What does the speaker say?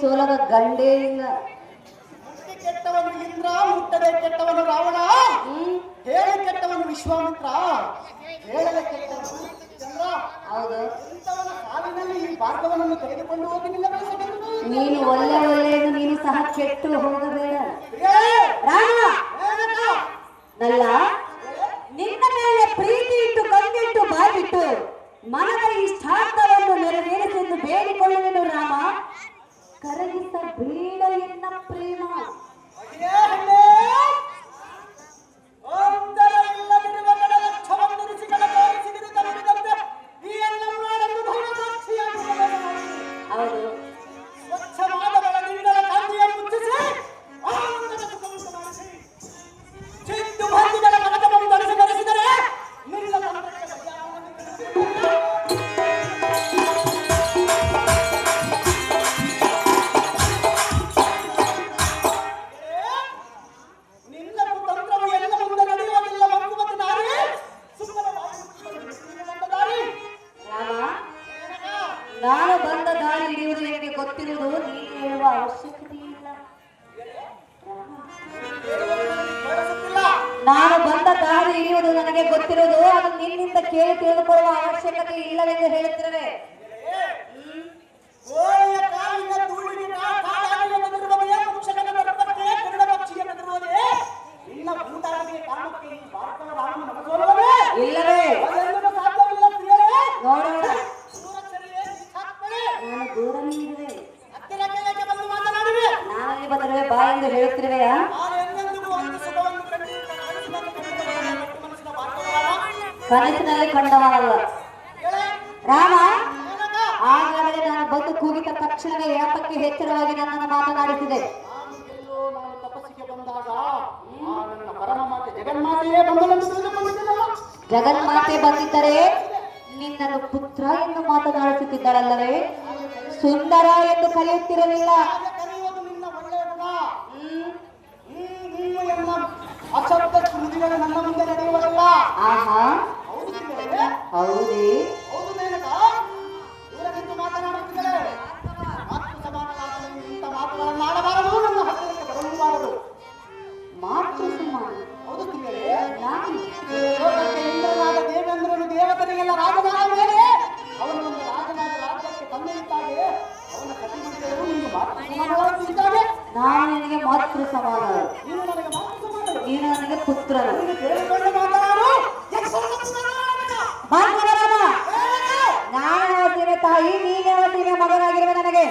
ಸೋಲದ ಗಂಡೇ ಇಲ್ಲ. ಕೆಟ್ಟವನು ಇಂದ್ರ, ಮುಟ್ಟದೆ ಕೆಟ್ಟವನು ರಾವಣ, ಹೇಳಿ ಕೆಟ್ಟವನು ವಿಶ್ವಾಮಿತ್ರ, ಹೇಳಲೆ ಕೆಟ್ಟವನು ಚಂದ್ರ. ಹೌದು, ಇಂಥವನ ಕಾಲಿನಲ್ಲಿ ಈ ಭಾಗವನ್ನು ತೆಗೆದುಕೊಂಡು ಹೋಗಿ ನಿಲ್ಲಬೇಕು. ನೀನು ಒಳ್ಳೆಯದು, ನೀನು ಸಹ ಕೆಟ್ಟು ಹೋಗಬೇಡ ರಾಮ. ನಲ್ಲ ನಿನ್ನ ಮೇಲೆ ಪ್ರೀತಿ ಇಟ್ಟು ಕಣ್ಣಿಟ್ಟು ಬಾಗಿಟ್ಟು ಮನದ ಇಷ್ಟಾರ್ಥವನ್ನು ನೆರವೇರಿಸೆಂದು ಬೇಡಿಕೊಳ್ಳುವೆನು ರಾಮ. ಕರಗಿಸ ಬೇಡ ಎನ್ನ ಪ್ರೇಮ. ಹೌದು, ಸ್ವಚ್ಛವಾದ ಬೆಳದಿಂಗಳ ಕಾಂತಿಯ ಮುಚ್ಚಿಸಿ ಚಿಂತು ಭಂಗಿಗಳ ಕನಕವನ್ನು ಧರಿಸಿದರೆ ನಿನ್ನ ತಂತ್ರವು ಎಲ್ಲ ಮುಂದೆ ನಡೆಯುವುದಿಲ್ಲ. ಮಂಕುಮತಿ ನಾರಿ ರಾಮ, ನಾನು ಬಂದ ದಾರಿ ಹಿಡಿಯುವುದು ನಿನಗೆ ಗೊತ್ತಿರುವುದು, ನೀನು ಹೇಳುವ ಅವಶ್ಯಕತೆ ಇಲ್ಲ. ನಾನು ಬಂದ ದಾರಿ ಹಿಡಿಯುವುದು ನನಗೆ ಗೊತ್ತಿರುವುದು, ಅದು ನಿನ್ನಿಂದ ಕೇಳಿ ತಿಳಿದುಕೊಳ್ಳುವ ಅವಶ್ಯಕತೆ ಇಲ್ಲವೆಂದು ಹೇಳುತ್ತಿರುವೆ. ಇಲ್ಲವೇ ನೋಡೋಣ, ನಾನು ದೂರ ನಿಂತಿರುವೆ, ನಾನೇ ಬಂದಿರುವೆ ಬಾ ಎಂದು ಹೇಳುತ್ತಿರುವೆಯಾ? ಕನಸಿನಲ್ಲಿ ಕಂಡವನಲ್ಲ ರಾಮ. ಹಾಗಾದರೆ ನಾನು ಬಂದು ಕೂಗಿದ ತಕ್ಷಣವೇ ಯಾತಕ್ಕೆ ಎಚ್ಚರವಾಗಿ ನನ್ನನ್ನು ಮಾತನಾಡಿಸಿದೆ? ತಪಸ್ಸಿಗೆ ಬಂದಾಗ ನನ್ನ ಪರಮಮಾತೆ ಜಗನ್ಮಾತೆಯೇ ಜಗನ್ಮಾತೆ ಬಂದಿದ್ದರೆ ನಿನ್ನನ್ನು ಪುತ್ರ ಎಂದು ಮಾತನಾಡಿಸುತ್ತಿದ್ದಳಲ್ಲವೇ? ಸುಂದರ ಎಂದು ಕರೆಯುತ್ತಿರಲಿಲ್ಲ. ಅಶಬ್ದ ಸ್ಮೃತಿಗಳು ನನ್ನ ಮುಂದೆ ನಡೆಯುವುದಲ್ಲ. ಆಹಾ, ಹೌದೇ? ಹೌದು ಮೇನಕ, ದೂರದಿಂದ ಮಾತನಾಡುತ್ತಿದ್ದಾರೆ. ಮಾತೃ ಸಮಾನವಾದ ಇಂಥ ಮಾತುಗಳನ್ನು ಆಡಬಾರದು, ನನ್ನ ಹತ್ತಿರಕ್ಕೆ ಬರಬಾರದು. ಮಾತೃ ಸಮಾನ? ಹೌದು ತಿಳಿಯಲೇ. ಲೋಕಕ್ಕೆ ಇಂದ್ರನಾದ ದೇವೇಂದ್ರನು ದೇವತೆಗಳಿಗೆಲ್ಲ ರಾಜನಾದ ಮೇಲೆ ಅವನು ಒಂದು ರಾಜನಾದ ರಾಜ್ಯಕ್ಕೆ ತಂದೆಯಿದ್ದಾಗೆ ಅವನ ಕಥೆಗಳು ನಿಮಗೆ ಮಾತೃ ಸಮಾನವಾಗಿದ್ದಾಗೆ. ನಾನು ನಿನಗೆ ಮಾತೃ ಸಮಾನ, ನೀನು ನನಗೆ ಮಾತೃ ಸಮಾನ, ನೀನು ನನಗೆ ಪುತ್ರ. ಕೇಳಿಕೊಂಡು ಮಾತನಾಡು. ನಾನು ಅವತ್ತಿನ ತಾಯಿ, ನೀನೇ ಅವತ್ತಿನ ಮಗನಾಗಿರುವ ನನಗೆ